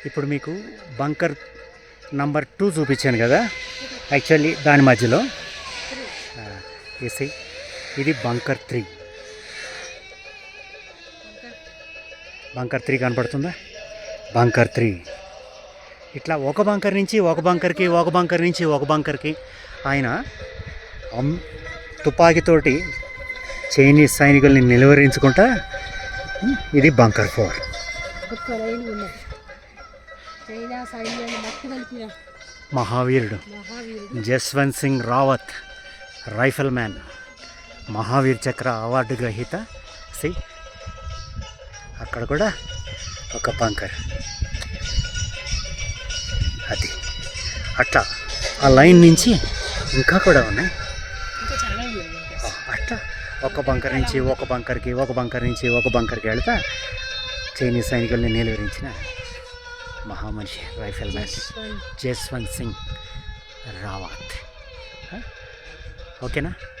ఇప్పుడు మీకు bunker number 2 చూపించాను కదా, యాక్చువల్లీ దాని మధ్యలో వేసి ఇది బంకర్ 3. బంకర్ 3 కనపడుతుందా? బంకర్ 3 ఇట్లా ఒక బంకర్ నుంచి ఒక బంకర్కి, ఒక బంకర్ నుంచి ఒక బంకర్కి ఆయన తుపాకీతోటి చైనీస్ సైనికుల్ని నిలువరించుకుంటా. ఇది బంకర్ 4. మహావీరుడు జస్వంత్ సింగ్ రావత్, రైఫల్ మ్యాన్, మహావీర్ చక్ర అవార్డు గ్రహీత. సి అక్కడ కూడా ఒక బంకర్. అది అట్లా ఆ లైన్ నుంచి ఇంకా కూడా ఉన్నాయి. అట్లా ఒక బంకర్ నుంచి ఒక బంకర్కి, ఒక బంకర్ నుంచి ఒక బంకర్కి వెళ్తా చైనీస్ సైనికుల్ని నిలువరించిన మహామనిషి రైఫల్ మ్యాన్ జస్వంత్ సింగ్ రావత్. ఓకేనా?